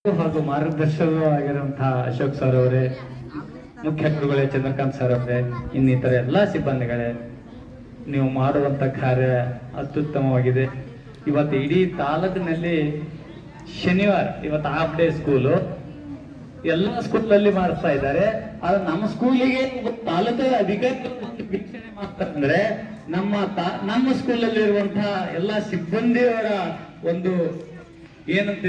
ಹಾಗೂ ಮಾರ್ಗದರ್ಶಕರು ಆಗಿರುವಂತಹ ಅಶೋಕ್ ಸರ್ ಅವರೇ, ಮುಖ್ಯ ಗುರುಗಳೇ ಚಂದ್ರಕಾಂತ್ ಸರ್ ಅವರೇ, ಇನ್ನಿತರ ಎಲ್ಲಾ ಸಿಬ್ಬಂದಿಗಳೇ, ನೀವು ಮಾಡುವಂತ ಕಾರ್ಯ ಅತ್ಯುತ್ತಮವಾಗಿದೆ. ಇವತ್ತು ಇಡೀ ತಾಲೂಕಿನಲ್ಲಿ ಶನಿವಾರ ಇವತ್ತು ಹಾಫ್ ಡೇ ಸ್ಕೂಲು ಎಲ್ಲ ಸ್ಕೂಲಲ್ಲಿ ಮಾಡಿಸ್ತಾ ಇದ್ದಾರೆ. ಆದ್ರೆ ನಮ್ಮ ಸ್ಕೂಲಿಗೆ ತಾಲೂಕು ಅಧಿಕಾರಿಗಳು ವೀಕ್ಷಣೆ ಮಾಡ್ತಾರೆ ಅಂದ್ರೆ ನಮ್ಮ ಸ್ಕೂಲಲ್ಲಿ ಇರುವಂತಹ ಎಲ್ಲ ಸಿಬ್ಬಂದಿಯವರ ಒಂದು ಏನಂತ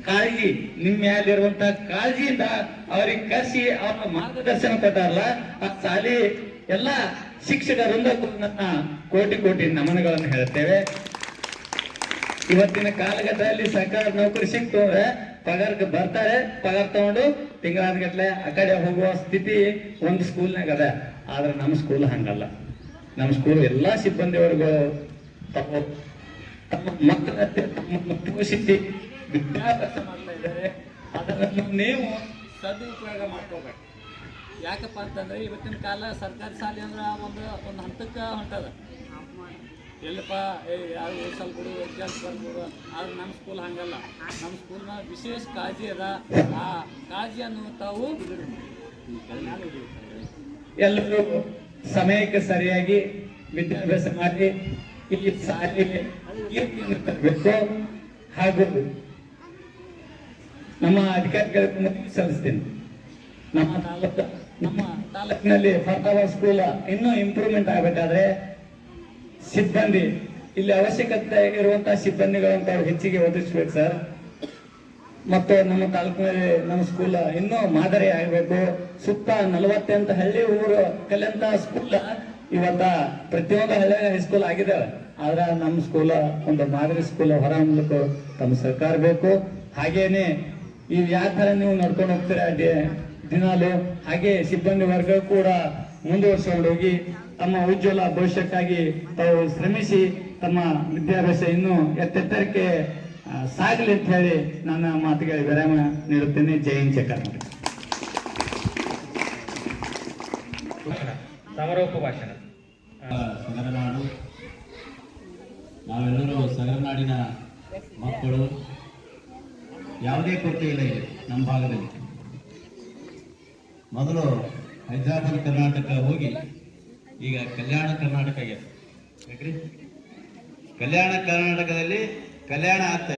ಕಾಳಜಿ, ನಿಮ್ಮ ಮೇಲಿರುವಂತಹ ಕಾಳಜಿಯಿಂದ ಅವ್ರಿಗೆ ಕರೆಸಿ ಅವ್ರ ಮಾರ್ಗದರ್ಶನ ಕೊಟ್ಟಾರಲ್ಲ, ಆ ಶಾಲೆ ಎಲ್ಲ ಶಿಕ್ಷಕರಿಂದ ನನ್ನ ಕೋಟಿ ಕೋಟಿ ನಮನಗಳನ್ನು ಹೇಳ್ತೇವೆ. ಇವತ್ತಿನ ಕಾಲಘಟ್ಟದಲ್ಲಿ ಸರ್ಕಾರ ನೌಕರಿ ಸಿಕ್ತು ಅಂದ್ರೆ ಪಗಾರಕ್ಕೆ ಬರ್ತಾರೆ, ಪಗಾರ ತಗೊಂಡು ತಿಂಗಳಾನ್ಗಟ್ಲೆ ಆ ಕಡೆ ಹೋಗುವ ಸ್ಥಿತಿ ಒಂದು ಸ್ಕೂಲ್ನಾಗ ಅದ. ಆದ್ರೆ ನಮ್ಮ ಸ್ಕೂಲ್ ಹಂಗಲ್ಲ. ನಮ್ಮ ಸ್ಕೂಲ್ ಎಲ್ಲಾ ಸಿಬ್ಬಂದಿವರೆಗೂ ತಮ್ಮ ಮಕ್ಕಳನ್ನು ಪೋಷಿಸಿ ವಿದ್ಯಾಭ್ಯಾಸ ಮಾಡ್ತಾ ಇದ್ದಾರೆ. ಅದನ್ನು ನೀವು ಸದುಪಯೋಗ ಮಾಡ್ಕೋಬೇಕು. ಯಾಕಪ್ಪ ಅಂತಂದ್ರೆ ಇವತ್ತಿನ ಕಾಲ ಸರ್ಕಾರಿ ಶಾಲೆ ಅಂದ್ರೆ ಒಂದು ಹಂತಕ್ಕೆ ಹೊಂಟದ. ಎಲ್ಲಪ್ಪ ಯಾರು ಓದ್ಸಲ್ ಬಿಡು, ಎಕ್ಸಾಮ್ಸ್ ಬರ್ಬೋದು. ಆದ್ರೆ ನಮ್ಮ ಸ್ಕೂಲ್ ಹಂಗಲ್ಲ. ನಮ್ಮ ಸ್ಕೂಲ್ನ ವಿಶೇಷ ಕಾಳಜಿ ಅದ. ಆ ಕಾಳಜಿಯನ್ನು ತಾವು ಎಲ್ಲರೂ ಸಮಯಕ್ಕೆ ಸರಿಯಾಗಿ ವಿದ್ಯಾಭ್ಯಾಸ ಮಾಡಿ ಈ ಶಾಲೆಗೆ ಕೀರ್ತಿಯನ್ನು ತರಬೇಕು. ಹಾಗೂ ನಮ್ಮ ಅಧಿಕಾರಿಗಳಿಗೆ ಮನವಿ ಸಲ್ಲಿಸ್ತೇನೆ. ನಮ್ಮ ತಾಲೂಕಿನಲ್ಲಿ ಫರ್ತಾಬಾದ್ ಸ್ಕೂಲ್ ಇನ್ನೂ ಇಂಪ್ರೂವ್ಮೆಂಟ್ ಆಗಬೇಕಾದ್ರೆ ಸಿಬ್ಬಂದಿ ಇಲ್ಲಿ ಅವಶ್ಯಕತೆ ಇರುವಂತಹ ಸಿಬ್ಬಂದಿಗಳಂತ ಹೆಚ್ಚಿಗೆ ಒದಗಿಸ್ಬೇಕು ಸರ್. ಮತ್ತು ನಮ್ಮ ತಾಲೂಕಿನಲ್ಲಿ ನಮ್ಮ ಸ್ಕೂಲ್ ಇನ್ನೂ ಮಾದರಿ ಆಗಬೇಕು. ಸುತ್ತ 48 ಹಳ್ಳಿ ಊರು ಕಲಿಯಂತ ಸ್ಕೂಲ್ ಇವತ್ತ ಪ್ರತಿಯೊಂದು ಹಳ್ಳಿ ಹೈಸ್ಕೂಲ್ ಆಗಿದ್ದಾವೆ. ಆದ್ರೆ ನಮ್ಮ ಸ್ಕೂಲ್ ಒಂದು ಮಾದರಿ ಸ್ಕೂಲ್ ಹೊರಹೊಮ್ಮಲಿಕ್ಕೂ ತಮ್ಮ ಸರ್ಕಾರ ಬೇಕು. ಹಾಗೇನೆ ಈ ಯಾವ ತರ ನೀವು ನಡ್ಕೊಂಡು ಹೋಗ್ತೀರಾ ದಿನಾಲು, ಹಾಗೆ ಸಿಬ್ಬಂದಿ ವರ್ಗ ಕೂಡ ಮುಂದುವರ್ಸ್ಕೊಂಡು ಹೋಗಿ ತಮ್ಮ ಉಜ್ವಲ ಭವಿಷ್ಯಕ್ಕಾಗಿ ತಾವು ಶ್ರಮಿಸಿ ತಮ್ಮ ವಿದ್ಯಾಭ್ಯಾಸ ಇನ್ನೂ ಎತ್ತೆತ್ತರಕ್ಕೆ ಸಾಗಲಿ ಅಂತ ಹೇಳಿ ನನ್ನ ಮಾತುಗಳಿಗೆ ವಿರಾಮ ನೀಡುತ್ತೇನೆ. ಜೈ ಹಿಂದ್, ಜೈ ಕರ್ನಾಟಕ. ಸಮಾರೋಪ ಭಾಷಣ. ಸಗರನಾಡು, ನಾವೆಲ್ಲರೂ ಸಗರನಾಡಿನ ಮಕ್ಕಳು. ಯಾವುದೇ ಕೊರತೆ ಇಲ್ಲ ಇಲ್ಲಿ ನಮ್ಮ ಭಾಗದಲ್ಲಿ. ಮೊದಲು ಹೈದರಾಬಾದ್ ಕರ್ನಾಟಕ ಹೋಗಿ ಈಗ ಕಲ್ಯಾಣ ಕರ್ನಾಟಕ ಆಗ್ಯದ. ಕಲ್ಯಾಣ ಕರ್ನಾಟಕದಲ್ಲಿ ಕಲ್ಯಾಣ ಆಗ್ತಾ